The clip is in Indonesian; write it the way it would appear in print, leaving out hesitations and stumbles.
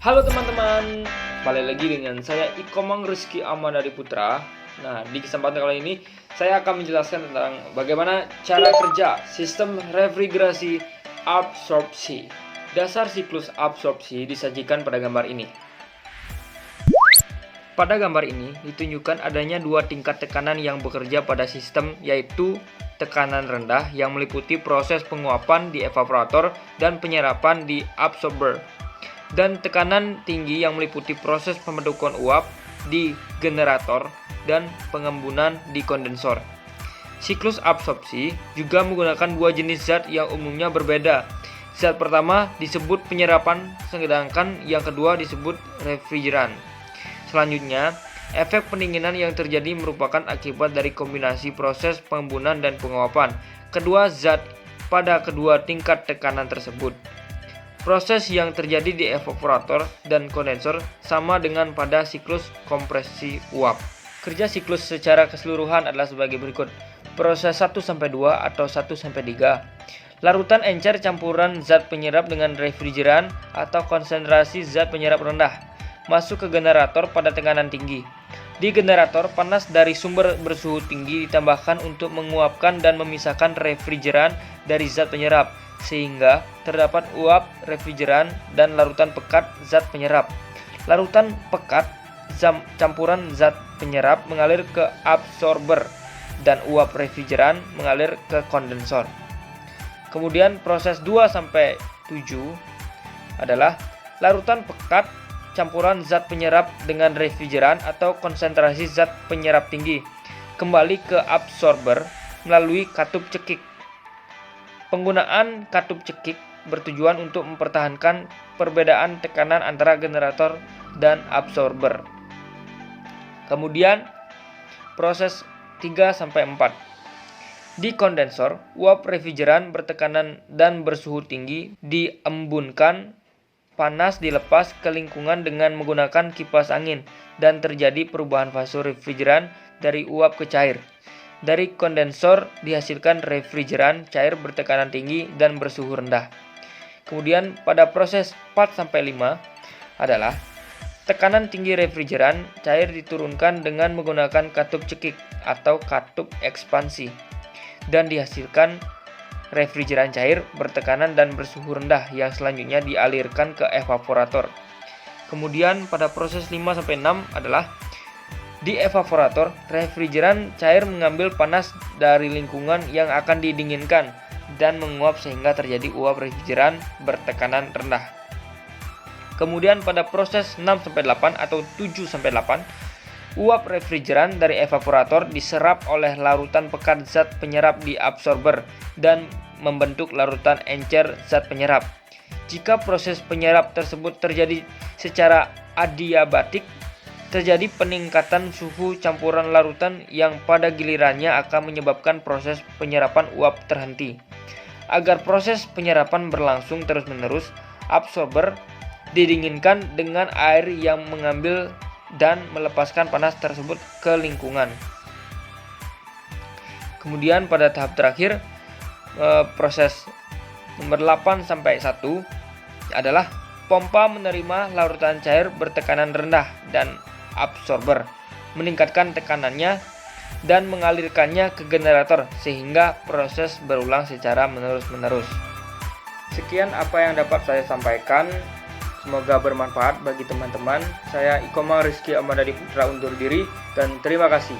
Halo teman-teman, balik lagi dengan saya Ikomang Rizky Amadari Putra. Nah, di kesempatan kali ini saya akan menjelaskan tentang bagaimana cara kerja sistem refrigerasi absorpsi. Dasar siklus absorpsi disajikan pada gambar ini. Pada gambar ini ditunjukkan adanya dua tingkat tekanan yang bekerja pada sistem, yaitu tekanan rendah yang meliputi proses penguapan di evaporator dan penyerapan di absorber, dan tekanan tinggi yang meliputi proses pembentukan uap di generator dan pengembunan di kondensor. Siklus absorpsi juga menggunakan dua jenis zat yang umumnya berbeda. Zat pertama disebut penyerapan, sedangkan yang kedua disebut refrigeran. Selanjutnya, efek pendinginan yang terjadi merupakan akibat dari kombinasi proses pengembunan dan penguapan kedua zat pada kedua tingkat tekanan tersebut. Proses yang terjadi di evaporator dan kondensor sama dengan pada siklus kompresi uap. Kerja siklus secara keseluruhan adalah sebagai berikut. Proses 1-2 atau 1-3. Larutan encer campuran zat penyerap dengan refrigeran atau konsentrasi zat penyerap rendah masuk ke generator pada tekanan tinggi. Di generator, panas dari sumber bersuhu tinggi ditambahkan untuk menguapkan dan memisahkan refrigeran dari zat penyerap, sehingga terdapat uap refrigeran dan larutan pekat zat penyerap. Larutan pekat campuran zat penyerap mengalir ke absorber dan uap refrigeran mengalir ke kondensor. Kemudian proses 2-7 adalah larutan pekat campuran zat penyerap dengan refrigeran atau konsentrasi zat penyerap tinggi kembali ke absorber melalui katup cekik. Penggunaan katup cekik bertujuan untuk mempertahankan perbedaan tekanan antara generator dan absorber. Kemudian proses 3-4. Di kondensor, uap refrigeran bertekanan dan bersuhu tinggi diembunkan, panas dilepas ke lingkungan dengan menggunakan kipas angin dan terjadi perubahan fase refrigeran dari uap ke cair. Dari kondensor dihasilkan refrigeran cair bertekanan tinggi dan bersuhu rendah. Kemudian pada proses 4-5 adalah tekanan tinggi refrigeran cair diturunkan dengan menggunakan katup cekik atau katup ekspansi dan dihasilkan refrigeran cair bertekanan dan bersuhu rendah yang selanjutnya dialirkan ke evaporator. Kemudian pada proses 5-6 adalah di evaporator, refrigeran cair mengambil panas dari lingkungan yang akan didinginkan dan menguap sehingga terjadi uap refrigeran bertekanan rendah. Kemudian pada proses 6-8 atau 7-8, uap refrigeran dari evaporator diserap oleh larutan pekat zat penyerap di absorber dan membentuk larutan encer zat penyerap. Jika proses penyerap tersebut terjadi secara adiabatik, terjadi peningkatan suhu campuran larutan yang pada gilirannya akan menyebabkan proses penyerapan uap terhenti. Agar proses penyerapan berlangsung terus-menerus, absorber didinginkan dengan air yang mengambil dan melepaskan panas tersebut ke lingkungan. Kemudian pada tahap terakhir, proses nomor 8-1 adalah pompa menerima larutan cair bertekanan rendah dan absorber, meningkatkan tekanannya dan mengalirkannya ke generator sehingga proses berulang secara menerus-menerus. Sekian apa yang dapat saya sampaikan. Semoga bermanfaat bagi teman-teman. Saya Ikomang Rizky Amadari Putra undur diri dan terima kasih.